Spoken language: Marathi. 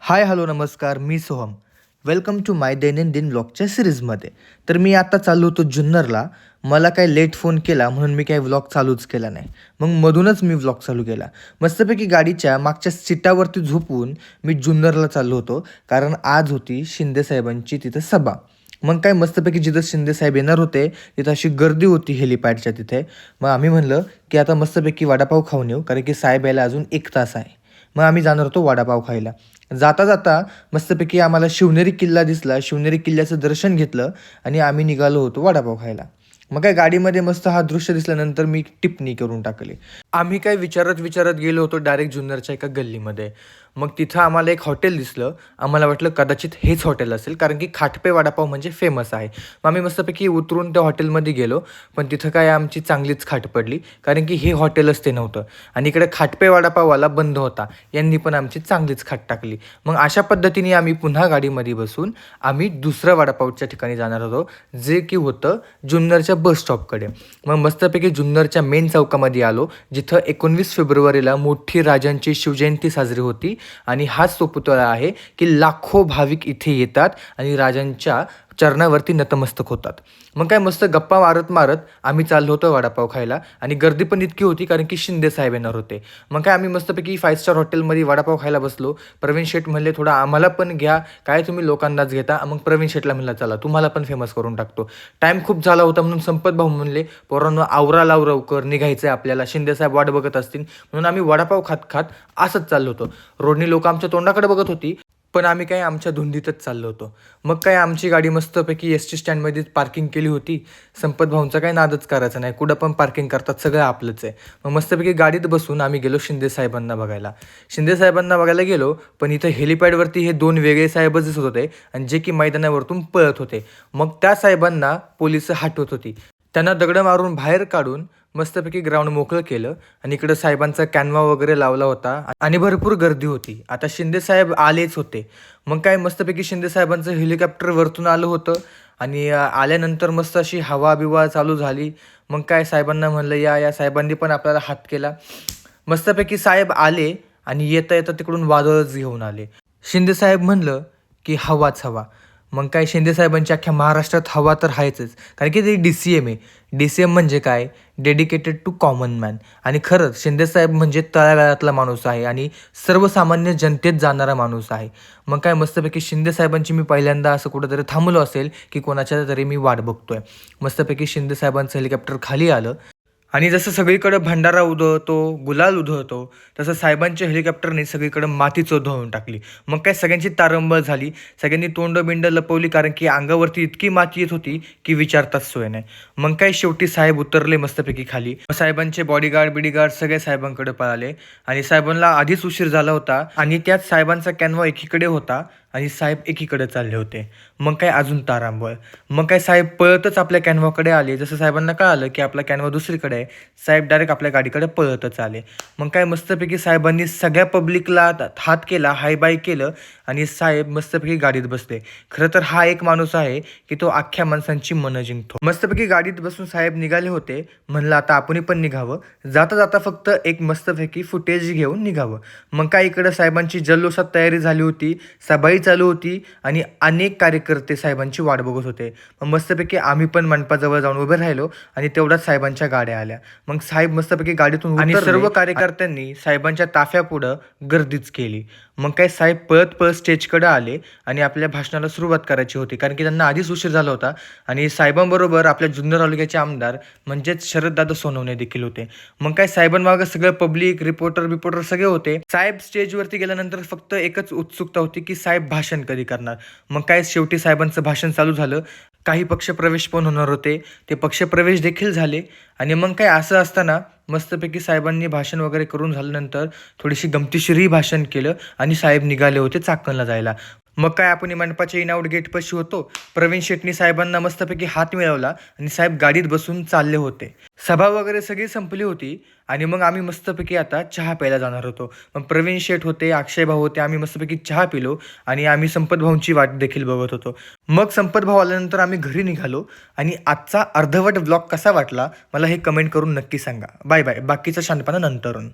हाय हॅलो नमस्कार, मी सोहम. वेलकम टू माय दैनंदिन व्लॉगच्या सिरीजमध्ये. तर मी आता चाललो होतो जुन्नरला. मला काय लेट फोन केला म्हणून मी काही व्लॉग चालूच केला नाही. मग मधूनच मी व्लॉग चालू केला. मस्तपैकी गाडीच्या मागच्या सीटावरती झोपून मी जुन्नरला चाललो होतो, कारण आज होती शिंदेसाहेबांची तिथं सभा. मग काय मस्तपैकी जिथं शिंदेसाहेब येणार होते तिथं अशी गर्दी होती हेलिपॅडच्या तिथे. मग आम्ही म्हणलं की आता मस्तपैकी वडापाव खाऊन येऊ, कारण की साहेब यायला अजून 1 तास आहे. मग आम्ही जाणार होतो वडापाव खायला. जाता जाता मस्तपैकी आम्हाला शिवनेरी किल्ला दिसला. शिवनेरी किल्ल्याचं दर्शन घेतलं आणि आम्ही निघालो होतो वडापाव खायला. मग काय गाडीमध्ये मस्त हा दृश्य दिसल्यानंतर मी टिप्पणी करून टाकली. आम्ही काय विचारत विचारत गेलो होतो डायरेक्ट जुन्नरच्या एका गल्लीमध्ये. मग तिथं आम्हाला एक हॉटेल दिसलं. आम्हाला वाटलं कदाचित हेच हॉटेल असेल, कारण की खाटपे वडापाव म्हणजे फेमस आहे. मग आम्ही मस्तपैकी उतरून त्या हॉटेलमध्ये गेलो. पण तिथं काय आमची चांगलीच खाट पडली, कारण की हे हॉटेलच ते नव्हतं आणि इकडे खाटपे वडापाववाला बंद होता. यांनी पण आमची चांगलीच खाट टाकली. मग अशा पद्धतीने आम्ही पुन्हा गाडीमध्ये बसून आम्ही दुसऱ्या वडापावच्या ठिकाणी जाणार होतो, जे की होतं जुन्नरच्या बस स्टॉपकडे. मग मस्तपैकी जुन्नरच्या मेन चौकामध्ये आलो, जिथं 19 फेब्रुवारीला मोठी राजांची शिवजयंती साजरी होती आणि हाच तो पुतळा आहे की लाखो भाविक इथे येतात आणि राजांच्या चरणावरती नतमस्तक होतात. मग काय मस्त गप्पा मारत मारत आम्ही चाललो होतो वडापाव खायला आणि गर्दी पण इतकी होती, कारण की शिंदे साहेब येणार होते. मग काय आम्ही मस्तपैकी 5 स्टार हॉटेलमध्ये वडापाव खायला बसलो. प्रवीण शेठ म्हणले थोडा आम्हाला पण घ्या, काय तुम्ही लोकांनाच घेता. मग प्रवीण शेठला म्हणलं चला तुम्हाला पण फेमस करून टाकतो. टाईम खूप झाला होता म्हणून संपत भाऊ म्हणले पोरांनो आवरा लाव लवकर, निघायचं आहे आपल्याला, शिंदेसाहेब वाट बघत असतील. म्हणून आम्ही वडापाव खात खात असंच चाललो होतो. रोडनी लोक आमच्या तोंडाकडे बघत होती, पण आम्ही काय आमच्या धुंदीतच चाललो होतो. मग काय आमची गाडी मस्तपैकी एस टी स्टँडमध्येच पार्किंग केली होती. संपत भाऊंचा काय नादच करायचा नाही, कुठं पण पार्किंग करतात, सगळं आपलंच आहे. मग मस्तपैकी गाडीत बसून आम्ही गेलो शिंदेसाहेबांना बघायला. शिंदेसाहेबांना बघायला गेलो, पण इथं हेलिपॅडवरती हे 2 वेगळे साहेबच दिसत होते आणि जे की मैदानावरतून पळत होते. मग त्या साहेबांना पोलिस हटवत होती. त्यांना दगडं मारून बाहेर काढून मस्तपैकी ग्राउंड मोकळं केलं आणि इकडं साहेबांचा कॅनवा वगैरे लावला होता आणि भरपूर गर्दी होती. आता शिंदेसाहेब आलेच होते. मग काय मस्तपैकी शिंदेसाहेबांचं हेलिकॉप्टर वरतून आलं होतं आणि आल्यानंतर मस्त अशी हवा बिवा चालू झाली. मग काय साहेबांना म्हणलं या या, साहेबांनी पण आपल्याला हात केला. मस्तपैकी साहेब आले आणि येता येता तिकडून वादळच घेऊन आले. शिंदेसाहेब म्हणलं की हवाच हवा. मग काय शिंदेसाहेबांच्या अख्ख्या महाराष्ट्रात हवा तर आहेच, कारण की ते DCM आहे. DCM म्हणजे काय, डेडिकेटेड टू कॉमन मॅन. आणि खरंच शिंदेसाहेब म्हणजे तळागाळातला माणूस आहे आणि सर्वसामान्य जनतेत जाणारा माणूस आहे. मग काय मस्तपैकी शिंदेसाहेबांची मी पहिल्यांदा असं कुठंतरी थांबलो असेल की कोणाच्या तरी मी वाट बघतोय. मस्तपैकी शिंदेसाहेबांचं हेलिकॉप्टर खाली आलं आणि जसं सगळीकडं भंडारा उधळतो, गुलाल उधळतो, तसं साहेबांच्या हेलिकॉप्टरने सगळीकडं मातीच उधळून टाकली. मग काय सगळ्यांची तारंबळ झाली. सगळ्यांनी तोंड लपवली, कारण की अंगावरती इतकी माती येत होती की विचारताच सोय नाही. मग काय शेवटी साहेब उतरले मस्तपैकी खाली. साहेबांचे बॉडीगार्ड सगळे साहेबांकडे पळाले आणि साहेबांना आधीच उशीर झाला होता आणि त्यात साहेबांचा कॅनवा एकीकडे होता आणि साहेब एकीकडे चालले होते. मग काय अजून तारांबळ. मग काय साहेब पळतच आपल्या कॅनवाकडे आले. जसं साहेबांना कळालं की आपला कॅनवा दुसरीकडे आहे, साहेब डायरेक्ट आपल्या गाडीकडे पळतच आले. मग काय मस्तपैकी साहेबांनी सगळ्या पब्लिकला हात केला, हाय बाय केलं आणि साहेब मस्तपैकी गाडीत बसले. खरं तर हा एक माणूस आहे की तो अख्ख्या माणसांची मनं जिंकतो. मस्तपैकी गाडीत बसून साहेब निघाले होते. म्हणलं आता आपण पण निघावं. जाता जाता फक्त एक मस्तपैकी फुटेज घेऊन निघावं. मग काय इकडं साहेबांची जल्लोषात तयारी झाली होती, सभाही चालू होती आणि अनेक कार्यकर्ते साहेबांची वाट बघत होते. मग मस्तपैकी आम्ही पण मंडपाजवळ जाऊन उभे राहिलो आणि तेवढ्याच साहेबांच्या गाड्या आल्या. मग साहेब मस्तपैकी गाडीतून आणि सर्व कार्यकर्त्यांनी साहेबांच्या ताफ्यापुढं गर्दीच केली. मग काय साहेब पळत पळत स्टेजकडे आले आणि आपल्या भाषणाला सुरुवात करायची होती, कारण की त्यांना आधीच उशीर झाला होता. आणि साहेबांबरोबर आपल्या जुन्नर तालुक्याचे आमदार म्हणजेच शरददादा सोनवणे देखील होते. मग काय साहेबांमागं सगळं पब्लिक, रिपोर्टर सगळे होते. साहेब स्टेजवरती गेल्यानंतर फक्त एकच उत्सुकता होती की साहेब भाषण कधी करणार. मग काय शेवटी साहेबांचं भाषण चालू झालं. काही पक्षप्रवेश पण होणार होते, ते पक्षप्रवेश देखील झाले. आणि मग काय असं असताना मस्तपैकी साहेबांनी भाषण वगैरे करून झाल्यानंतर थोडीशी गमतीशीरही भाषण केलं आणि साहेब निघाले होते चाकणला जायला. मग काय आपण मंडपाच्या इन आउट गेटपाशी होतो. प्रवीण शेटणी साहेबांना मस्तपैकी हात मिळवला आणि साहेब गाडीत बसून चालले होते. सभा वगैरे सगळी संपली होती आणि मग आम्ही मस्तपैकी आता चहा प्यायला जाणार होतो. मग प्रवीण शेठ होते, अक्षय भाऊ होते, आम्ही मस्तपैकी चहा पिलो आणि आम्ही संपत भाऊंची वाट देखील बघत होतो. मग संपत भाऊ आल्यानंतर आम्ही घरी निघालो आणि आजचा अर्धवट व्लॉग कसा वाटला मला हे कमेंट करून नक्की सांगा. Bye bye. बाकीचा शांतपणा नंतरून.